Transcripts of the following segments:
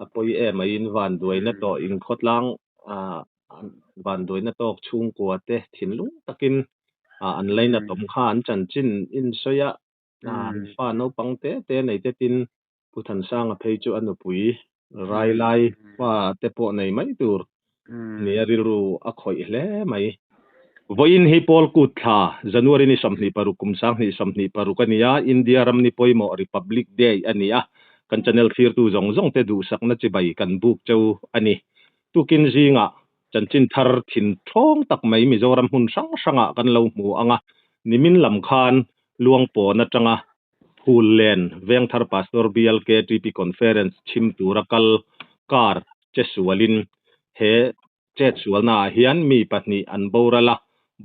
apoi mai in van doina to in khotlang van doina to chung ko te thinlung takin an leina tom kha an chanchin in soya fa no pangte te nei te tin puthan sang a pheichu anupui rai lai wa te po nei mai tur ni ariru a khoi hle mai voin hi pol kut tha January ni samni parukum sang ni samni parukania India ram ni poimo Republic Day ania kan channel thir tu zong te du sakna chi bai kan buk chau ani tukin zinga chanchin thar thin thong tak mai Mizoram hun sanga kan lo mu anga nimin lam khan luang po na tanga Hulen veng thar pastor bial KTP conference chim turakal kar chesualin he chesualna hian mi patni an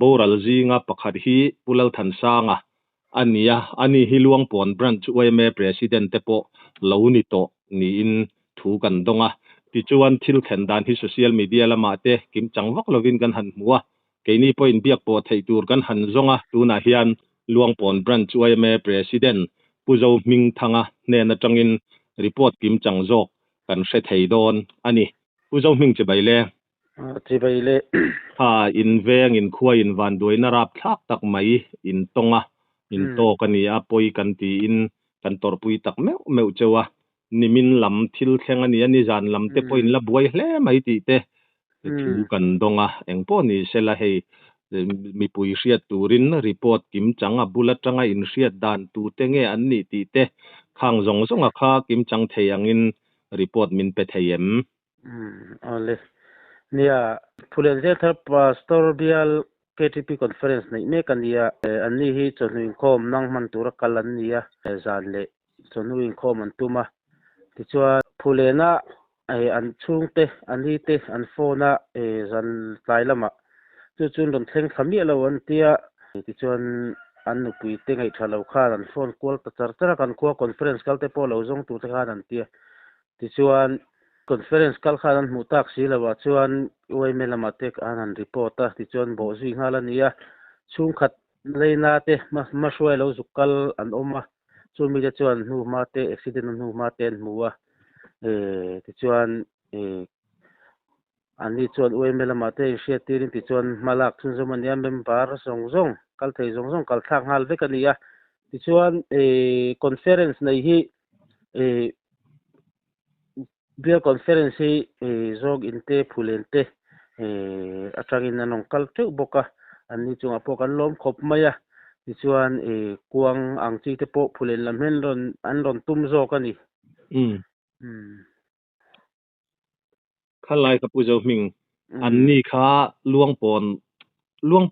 boral zinga pakhat hi pulal than sanga ania ani hi luang pon branch OMA president te po loni to ni in thu kan donga ti chuan thil khen dan hi social media lama te kim changwak lovin kan han muwa keini point biak po theitur kan han zonga tuna hian luang pon branch OMA president puzo ming thanga ne na tangin report kim changjok kan hre theidon ani puzo ming chibaile in veng in khuai in van doina rap thak tak mai in tonga in to kania poi kan ti in kan torpui tak meu chewa nimin lam thil thlenga ni ani zan lam te point la buai hle mai ti te thu kan donga engpo ni sela hei mi pui hriat turin report kim changa bulat tanga in hriat dan tu te nge an ni ti te khang zonga kha kim chang theyangin report min pe theyem ole nia Pulen Thar pastor bial KTP conference nei me kania anni hi chonuin khom nang man tura kalan nia zan le chonuin khom an tuma tichwa phulena an chungte anhi te an phona zan tlailama chun ron thleng khami lo an tia tichuan an nupui te ngai thalo khan an phone call ta char kan kho conference kalte po lo jong tu te khan an tia tichuan conference kal khan an mutak silawa chuan OMA lamatek an report ta tichuan bo zui ngala nia chung khat leina te ma shwai lo zukal an oma chu mi te chuan nu ma te accident nu ma ten muwa tichuan ani chuan OMA lamate hriat tirin tichuan malak chun zomania member zong kal thei zong kal thak hal vekania tichuan conference nei hi bial conference hi zog inte phulente atangin anong kal theu boka ani chunga po kan lom khop maya tichuan kuang ang chi te po phulen lam hen ron tum zo kani khalai ka pujo ming anni kha luang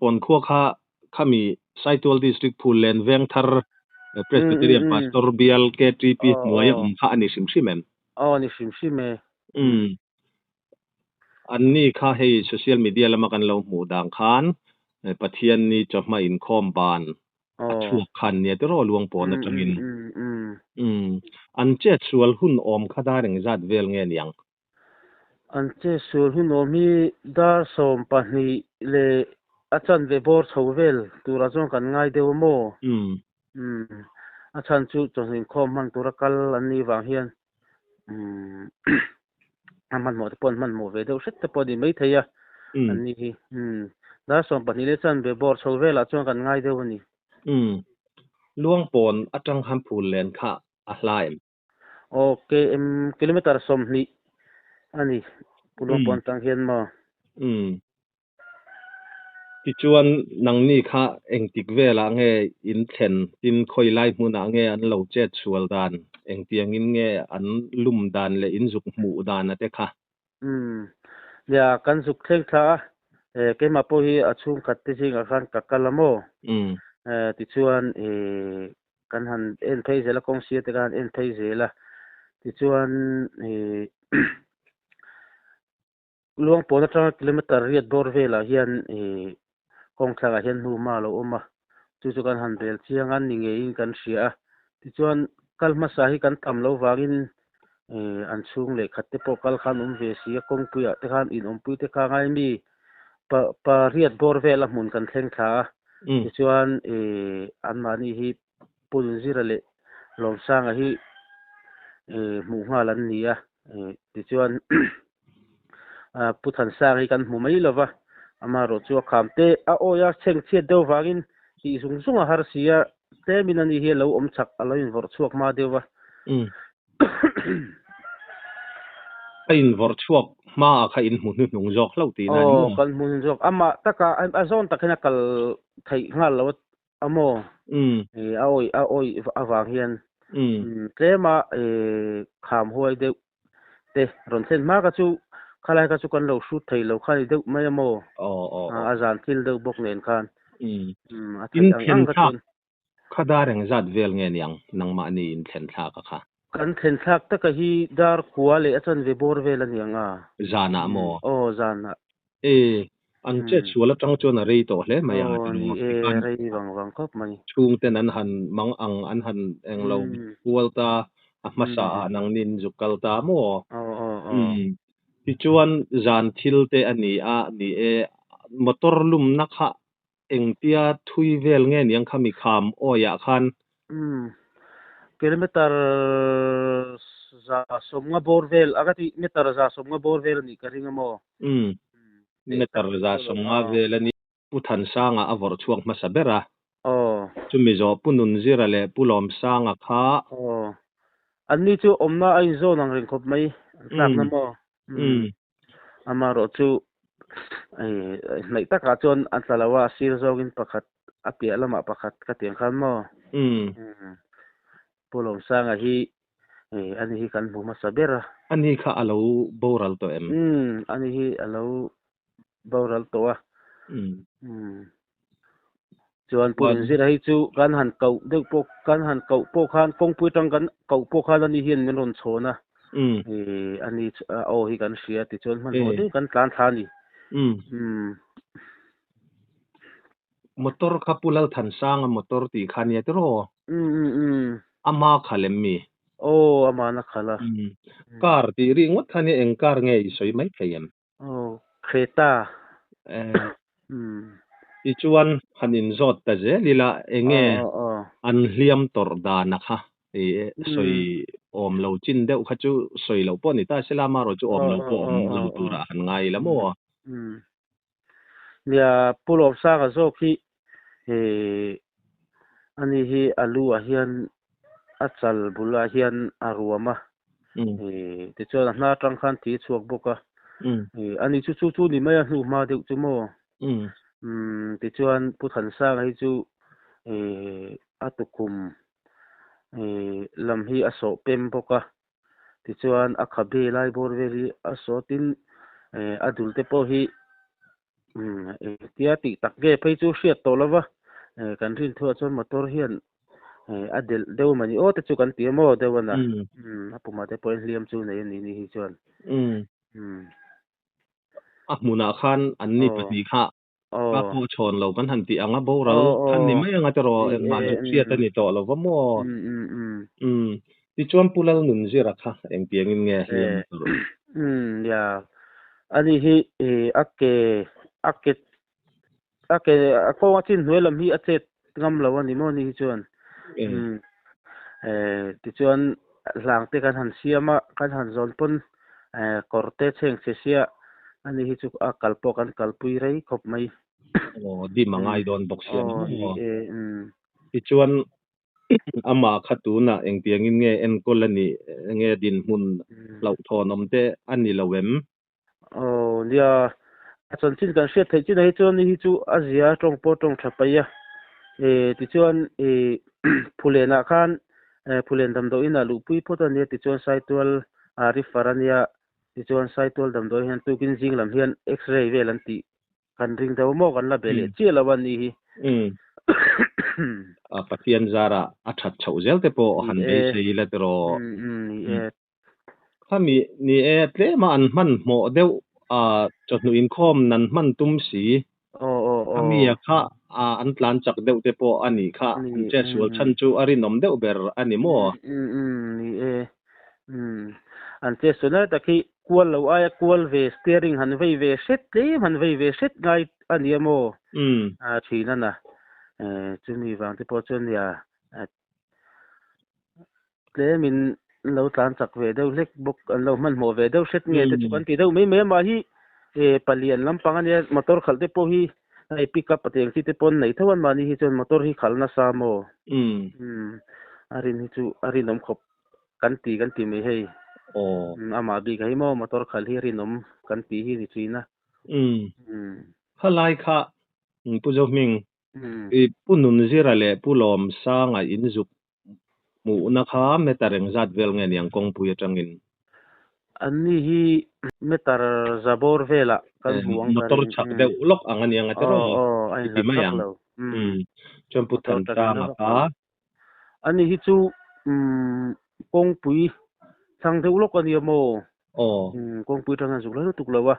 pon kho kha khami Saitwal district Phulen veng thar Presbyterian pastor bial KTP moya kha ani simsimen ni simsime anni kha hei social media lama kan lo mu dang khan pathian ni chama in khom ban athuk khan ne te ro luang pon na tangin an che chual hun om khada reng zat vel nge niang an che sul hun omi dar som pani le achan ve bor chhovel tura chong kan ngai deu mo achan chu chongin khom man tura kal ani wang hian aman mo te pon man mo ve deu set te podi mai theya ani hi dar som pani le chan ve bor chhovel a chong kan ngai deu ni luang pon atang ham Phulen kha a hlaim okay kilometer som ni ani luang pon tang hian ma tichuan nangni kha engtik vela nge in thlen tin khoi lai hmuna nge an lo chet sual dan engtiang in nge an lum dan le in zuk mu dan ate kha ya kan zuk thel tha ke ma po hi achung khat te jing a khan kakalamo tichuan kan han en phei zela kong sia te kan en phei zela tichuan luang pon atang kilometer riat bor vela hian kong thla hian nu ma lo oma chu kan han bel chiang an ni nge in kan sia tichuan kalma sa hi kan tam lo wangin an chung le khatte po kal khan ve sia kong puya te khan in pui te kha ngai mi pa riat bor vela mun kan thleng tha tichuan an mani hi pul zira le lom sang hi mu ngalan nia ติจวนพุทธันสร้างให้กันหมู่ไม่ลวะอามารถชัวคำเตอโอยาเชิงเชียดเดววากินที่สูงสูงหาร์เสียเตมินันนี่เฮลาวชักอะไรอินวอร์ชัวมาเดวะอินวอร์ชัวมาค่ะอินมุนหนุงจอกเล่าตีนั่นกันมุนจอกอามาตะกะอาซอนตะกนักลไทยงาลาวอโมอาโอยอวางเฮียนเตมาขามหวยเดวเตรอนเซนมากระจูข้าเลยก็สุกันเราชุดไทยเราข้าเด็กไม่โมอาจารย์ที่เด็กบอกเน้นกันอินเทนทักข้าได้แรงจัดเวลเงี้ยยังนังมานี่อินเทนทักค่ะกันเทนทักตะกี้ดาร์คัวเลยอาจารย์เวบอร์เวลนี่ยังจานะโมจานะอันเจ็ดชัวร์จังจวนอะไรต่อเลยมายังอะไรวังครับมันช่วงแต่นั้นหันมังอันหันเองเราวัวตามาสานังนินจุกัลตาโมที่ชวนจานทิลเตอันนี้นี่มอเตอร์ลุมนักฮะเอ็งเตียทุยเวลเงี้ยยังขมิคามโอยาคันกิโลเมตรจะสมงบอร์เวลอากาศเมตรจะสมงบอร์เวลนี่กริงโมเมตรจะสมงบเวลนี่พุทธันสร้างอวอร์ช่วงมาสเบระจุมิจอปุนุนจิระเลปุลอมสร้างค่ะอันนี้จู่อมน่าไอโซนังเริงคบไหมสักน้ำโมอามาโรจูในตะกาจนอันตรว่าซีรโซกินประคัดอภิอาลมาประคัดกระเตียงขันโมปุลมสร้างอันนี้กันบุมาสเบระอันนี้ค่ะอาลูบอรัลตัวอันนี้อาลูบอรัลตัวจวนปุ่นสิได้จู่การหันเก่าเด็กพวกการหันเก่าพวกขันคงพูดจังกันเก่าพวกขันอันนี้เห็นมันร้อนโชนะอันนี้เอาให้กันเสียติจวนมันโหดกันการทานี่มอเตอร์ขับปุลทันสร้างมอเตอร์ตีขันยัตโรอามาขลัมมีอามานักขละการตีริงวัดขันยังเอ็งการไงสวยไหมขยันเครตาที่ชวนหันินจอดแต่เจลีละเองอันเลียมตอร์ดานะคะสวยอมเราจินเดวขจูสวยเราป้อนนี่ตาเสลามารจูอมเราป้อนเราตัวระหันไงละมัวเนี่ยปุโรสากโซคีอันนี้ฮีอาลูอาเฮียนอัจฉริบุลาเฮียนอารัวมาที่ชวนน่าจังขันที่ชวกบุกอันนี้จู่นี่ไม่ยังหูมาเด็กจุโมที่ชวนพุทธันสร้างให้จู่อัตุคุมลำฮีอโศเป็มบุกที่ชวนอัคเบลายบอร์เวลีอโศตินอดุลเตโปฮีที่ติตักเกไปจู่เชียตโตแล้ววะกันรินทัวชวนมอเตอร์เฮียนอเดลเดวมันนี่แต่จู่กันเตียโมเดวนะปุ่มมาเตปอยเลียมจู่นี่ชวนมุนาคันอันนี้ปฏิฆะก็พอชนเรากันทันทีอ่ะบ่เราทันนี้ไม่ยังจะรอมาเชียตันนี่ต่อเราว่ามัวที่ชวนปุลาหนุนจิรักค่ะเอ็งเปียงเงี้ยอย่าอันนี้อักเกก็ว่าที่หน่วยลำฮีอาเจตงำเราวันนี้มันนี่ชวนที่ชวนหลังที่การหันเสียมาการหันโซนปนคอร์เตเชงเสียอันนี้ที่จุกกัลปกันกัลปุยไรครบไหมดีมังไงโดนบอกเสียที่ชวนอามาขัดนะเอ็งเปียงเงี้ยเอ็นกอลนี่เงี้ยดินหุ่นเราทอนอมเตอันนี้เราเว้มเนี่ยจนสิ้นการเสียที่ที่ไหนชวนนี่จู่อาเซียตรงปอตรงทับไปอ่ะที่ชวนผู้เล่นอาคารผู้เล่นดำโดยน่ะลูกปุยพอตอนนี้ที่ชวนไซตัวอาริฟารันยาที่ชวนไซตัวดำโดยเห็นตุกินจิงลำเห็นเอ็กซเรย์เวลันติกันริงดาวโมกันละเบลเจียละวันนี้ปะเทียนจาระอัดเฉาเจลเตโปหันไปใช้ละตรอถ้ามีนี่เตะมันโมเดลจดหนุอินคอมนั้นมันตุ้มสีถ้ามีค่ะอันหลังจากเดวเตโปอันนี้ค่ะเจสวลชันจูอารินอมเดวเบอร์อันนี้โมนี่อันเจสนะตะกี้กวลเรากวลเวสเตียริงหันเวเซตเลยมันเวเซตไงอันนี้โมทีนั่นนะจุมีวางที่พอจนเนี่ยเลยมิน lo tlan chak ve deuh lek bok an lo man mo ve deuh set nge te chu kan ti deuh me ma hi palian lampang ania motor khalte po hi ai pick up pateng ti te pon nei thawan mani hi chon motor hi khalna sa mo arin hi chu arin om khop kan ti me hei ama bi gai mo motor khal hi rin om kan ti hi ni china khalai kha pu jo ming punun zira le pulom sanga inzuk mu na kha metareng zat vel nge niang kong pu atangin anni hi metar zabor vela kan buang motor chak de ulok angani anga tero ai ti mayang chom putan sanga ka ani hi chu kong pui thang de ulok ani mo kong pui thang zuk la tuk lawa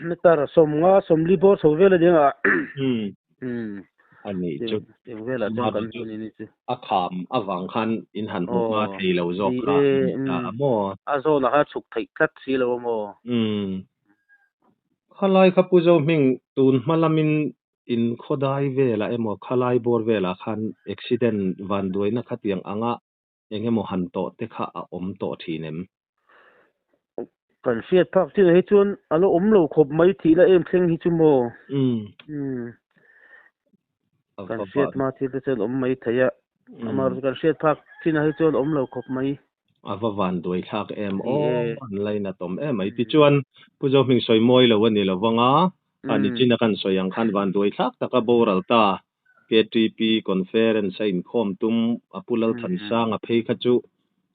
metar somnga somli bo so vela dinga ani chu vela chang kan ni chu akham awang khan in han hu ma theilo zok ka mo azo na ha chuk thai tlat si lo mo khalai kha pu jo ming tun malamin in khodai vela emo khalai bor vela khan accident van doina khatiang anga engemo han to te kha a om to thinem kan fiat phak ti he chun alo om lo khop mai thi la em thleng hi chu mo kan fiat ma thi te chen om mai thaya amar kan fiat phak ti na hi chun om lo khop mai ava van doi thak em online atom em ai ti chuan pu jo ming soi moi lo wani lo wanga ani china kan soyang khan van doi thak taka boral ta KTP conference in khom tum apulal than sang a phei kha chu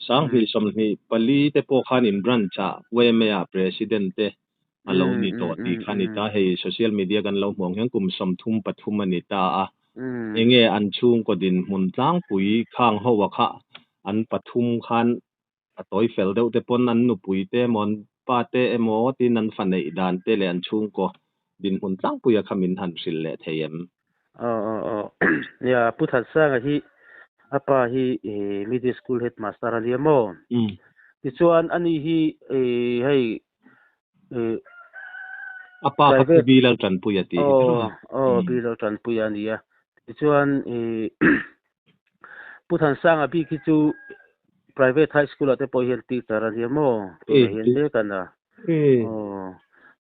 sang hil som ni pali te po khan in branch cha we me a president te alo ni to ti khani ta hei social media kan lo mong hang kum som thum pathum ani ta a enge an chung ko din mun tlang pui khang ho wa kha an pathum khan atoi fel deuh te pon an nu pui te mon pa te emo tin an fanei dan te le an chung ko din mun tlang pui a khamin han sil le theyem ya puthat sang hi apa hi middle school headmaster ali mo ti chuan ani hi hei apa kha bilal tan pui ati bilal tan pui ani ya ti chuan puthan sang abi ki chu private high school ate po hian teacher ani mo hian te kana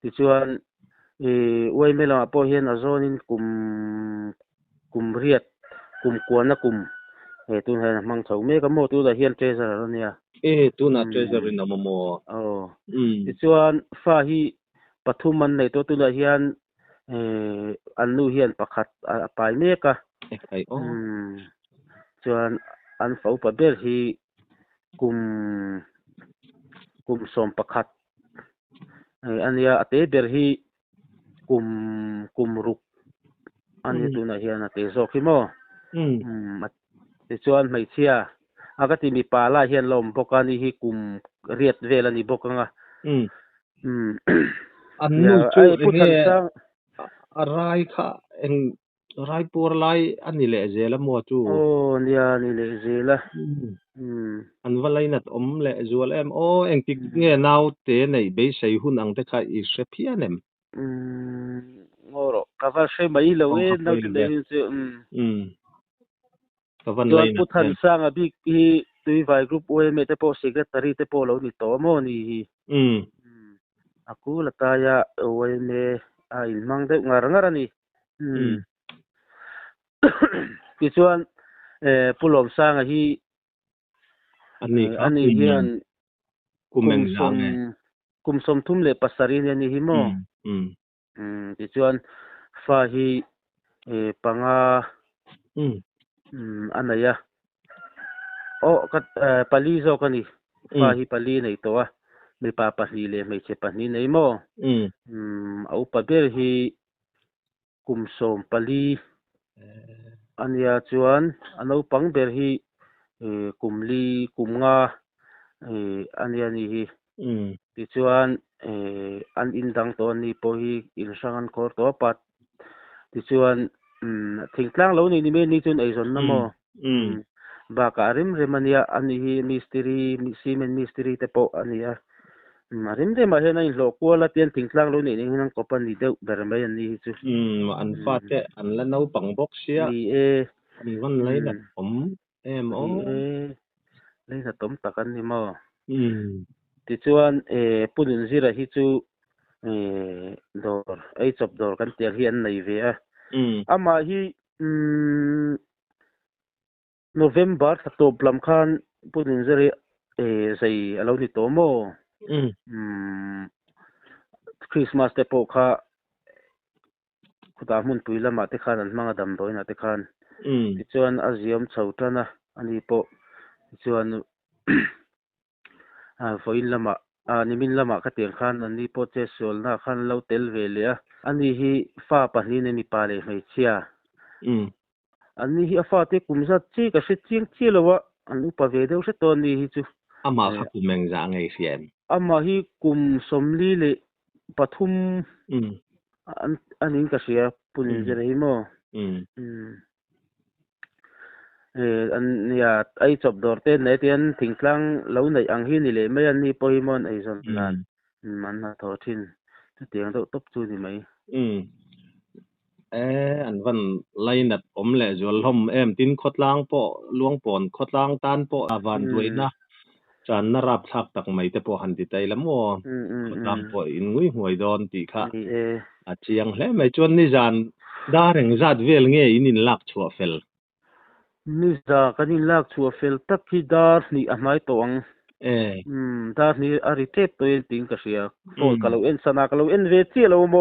ti chuan wai mela po hian azonin kum riat kum kuana kum tun han mang thau me ka mo tu da hian treasure ania tu na treasure na mo ti chuan fa hi pathuman nei to tu da hian annu hian pakhat pai me ka chuan an fo pa ber hi kum som pakhat ania ate ber hi kum ruk ani tu na hian ate zok hi mo ti chuan mai chia aga ti mi pa la hian lom bokani hi kum riat vel ani bokanga annu chu nge arai kha eng rai por lai ani le zela mo chu nia ni le zela an valainat om le zual em eng tik nge nau te nei be sei hun ang te kha I shepianem ngoro kavar she mai lo e nau te de chu kavan lain puthan sang abi hi tui vai group we me te po secretary te po lo ni to mo ni hi aku lataya we me a in mang de ngar ani ti chuan pulom sang hi ani hian kum som thum le pasari ni hi mo ti chuan fa hi panga anaya kat pali zo kani fa hi pali nei to a mi pa pali le mai che pani nei mo au pa ber hi kum som pali ania chuan ano pang ber hi kumli kumnga ania ni hi ti chuan an indang to ni po hi in sangan khor to pat ti chuan thingtlang lo ni me ni chun ei zon na mo ba ka rim remania ani hi mystery cement mystery te po ania marim de ma hena in lo ko la tian thingtlang lo ni nang ko pan ni deuh ber mai ani hi chu an fa te an la no pang box sia ni ni wan lai na om em เลยนะต้มตักันนี่มอติจวนปุ่นซิระฮิจูดอร์ไอจบดอร์กันเตียเฮียนในเวียอามาฮิNovember ตบลำคันปุ่นซิระใส่เรานี่โตโมคริสต์มาสเตปโอค่ะคุตามุนปุยละมาติคันอันมังดำโดยนะติคันติจวนอาเซียมเฉาตนะอันนี้ปติจวนฝอยละมานี่มินละมาขัดเตียงคันอันนี้ปเจสโซลนะคันเราเตลเวเลียอันนี้ฮีฟ้าปะนี้เนี่ยมีปาเลไม่เชียอันนี้ฮีฟ้าเตกุมซัดจีก็เสียจีงจีแล้ววะอันนี้ปะเวเดียวเสียตอนนี้ฮีจูอามาขับกุมแมงจางไงเสียนอามาฮีกุมสมลีเลปทุมอันนี้ก็เสียปุ่นจะได้มั้งอันนี้ไอจบดอร์เต้นในเตียนถึงกลางแล้วในอังหินนี่เลยไม่อันนี้ปอยมันไอส่วนนั้นมันน่าทอทินเตียงตบจูนี่ไหมอันวันไล่นัดอมแหละจวลห่มตินขดล้างปอลวงปอนขดล้างตานปออาวันด้วยนะจันนรับทักตักไม่แต่ปอหันติไตละมัวขดล้างปออินงุยหวยดอนติค่ะอาเจียงและไม่จวนนี่จันดาเรงจัดเวลเงี้ยอินินลักชัวเฟลนี่จากันนี่ลักชัวเฟลตักที่ดาร์นี่ไม่ตวงดาร์นี่อาริเทปตัวเองติงกระเสียโฟลกะเราเอ็นสนากะเราเอ็นเวทีเราโม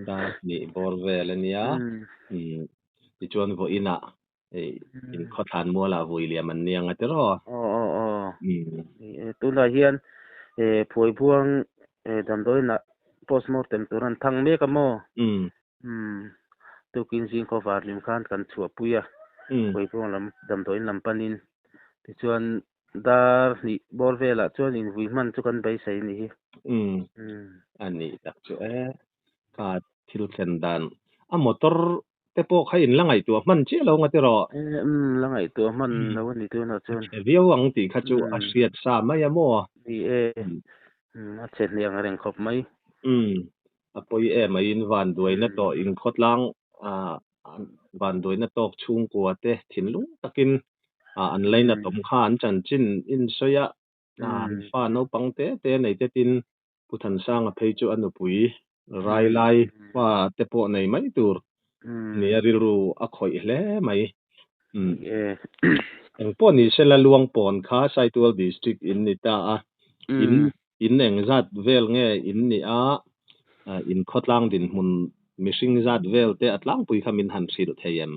ดานี่บอร์เวลเนี่ยที่จวนพออินะอินขอทานมัวลาวุยเลียมันเนียงอ่ะตรอตุลาเฮียนผวยพวงดำโดยนะpostmortem ตัวนั้นทั้งเมกะโมตุกินสิงคอฟาร์ลิมคันกันชัวปุยผวยพวงลำดำโดยลำปันินที่จวนดาร์นี่บอร์เวลจวนอินวิมันจุกันไปใส่นี่อันนี้ตักชัวกาทิลเซนดันมอเตอร์แต่พวกให้อินละไงตัวมันเชี่ยเรางะติรอละไงตัวมันแล้วนี่ตัวนะจวนเวียววังติขจูอาเซียดซามายะโมเช่นเรียงเร่งครบไหมปอยมาอินวันด้วยนะต่ออินคดล้างวันด้วยนะตอกชุงกัวเตถินลุงตะกินอันไลนะตมขานจันจินอินสยะฟ้าโนปังเตในเตตินพุทันสร้างอภัยจุอนุปุยรายไลว่าเตปอในไม่ตูร์นี่ริรูอคอยแลไหมอันปอนี่เซลลวงปอนค้าไซตัวดิสตริกอินนิตาอินเองจัดเวลเงอินนี่อินคดล่างดินมุนมิชิงจัดเวลเตอัดล่างปุยคามินหันสิรุเทียม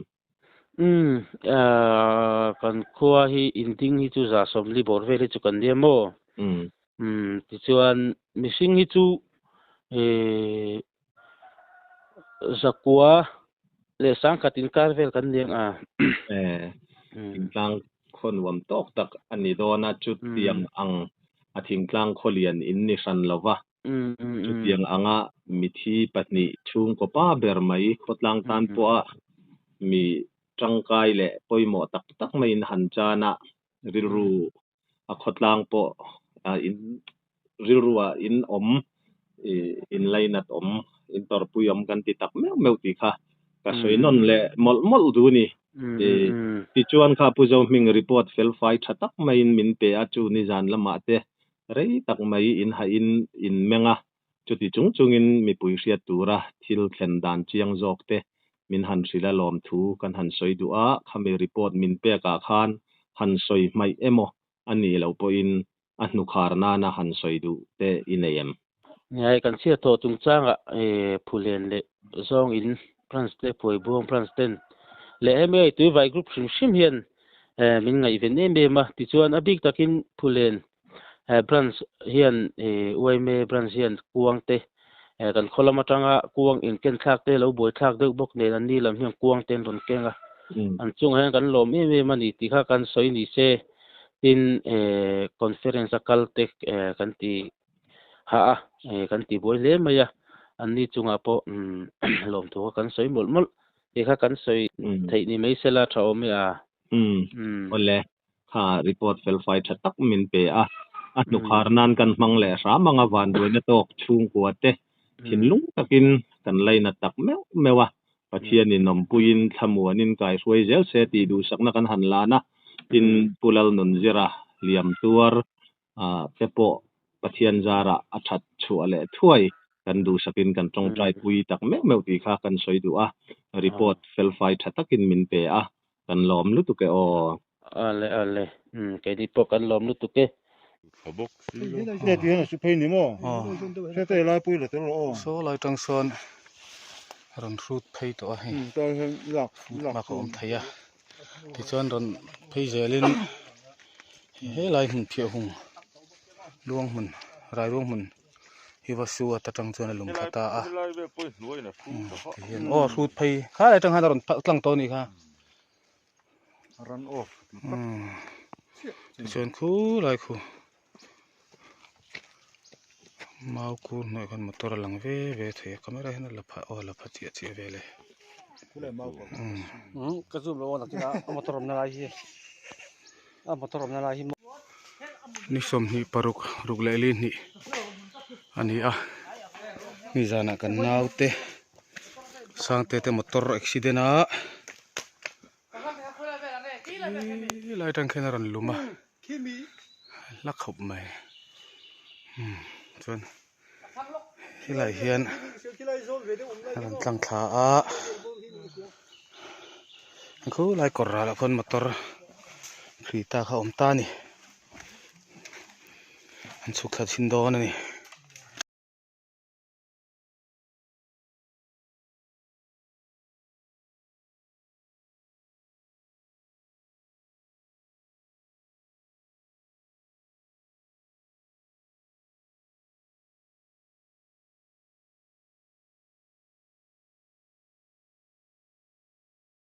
กันคัวฮีอินดิ้งฮีจูซาสมลีบอร์เวลจูกันเดียโมที่ชวนมิชิงฮีจูจักเลสังกัตินคาร์เวลกันเดียงอินกลางคนวมตอกตักอันนี้โดนจุดเตียงอังอาทิงกลางโคเลียนอินนิชันลาวะจุดเตียงอังมิธีปัตนิชุงก็ป้าเบอร์ไม่ขดลางตันปัวมีจังกายเละปอยหมอตักไม่อินหันจานะริรูขดลางปัวอินริรูอินอินไลนัดอินตอร์ปุยกันติตักแมวติค่ะก็สวยนนและมอลดูนี่ติจวนค่ะผู้เจ้ามิงรีพอร์ตเฟลไฟตักไม่มินเปอจูนิจานละมาเตเรตักไม่อินหาอินเมงะจุดที่จุงอินมีปุยเสียตัวระทิลเข็นดานเจียงจอกเตมินหันสิละลอมทูกันหันสวยดูคำรีพอร์ตมินเปกาคานหันสวยไม่โมอันนี้เราปอินอันนุคาร์นานะหันสวยดูเตอินเอ็มไงกันเสียโตจุงจ้างผู้เล่นเละซองอินพลันสเตปวยบวงพลันสเตนเละไม่ตัวไวกรุ๊ปชิมเฮียนมินไงเวนเมมาติจวนอบิกตะกินผู้เล่นพลันเฮียนอวยเมพลันเฮียนกวงเตกันคนละมาจังกวงอินเกนทักเตแล้วบวยทักเด็กบกเนอันนี้ลำเฮียนกวงเต็นทนเก่งอันจุงให้กันลมเมมันนี่ติค่ากันสวยนี่เซอินคอนเฟอเรนซ์คัลเทคกันตีกันตีบวยเล่มายะอันนี้จุงอาปอลมตัวกันสวยหมดเอกกันสวยไทยนี่ไม่เสลาทาวไม่โอเลค่ะรีพอร์ตเฟลไฟชัดตักมินเปอันุคาร์นันกันมังเลสามังอวันด้วยนตอกชุงกัวเตถินลุงตะกินกันไลนัตักแมวะปะเทียนินนมปุยินทมัวนินกายช่วยเจลเสตีดูสักนักกันหันลานะ in pulal nun zira liam tur pepo pathian zara athat chu ale thuai kan du sakin kan tong trai pui tak me ti kha kan soi du a report fel fai thatakin min pe a kan lom lu tu ke o ale ke di po kan lom lu tu ke Habok. Ne tu na su phei ni mo. Se te lai pui le te lo. So lai tang son ron root phei to a hi To lak ma ko thaya ti chon ron phei zelin he lai hun phia hung luang mun rai luang mun hi wa su ta tang chon lum khata a lai be pui loi na fu. hian root phei kha lai tang ha ron tlang to ni kha Run off. ti chon khu lai khu mau ku noi kan motor lang ve the camera hin la pha chi ve le Kule mau ko. ka zoom lo na tina motorom na lai hi motorom na lai hi ni som ni paruk ruk le li ni ani a ni jana kan nau te sang te motor accident a lai tang khen ran luma la khop mai chon hilai hian ran tlang tha a khu lai korra la kon motor khri ta kha om ta ni an chuk tha chin do na ni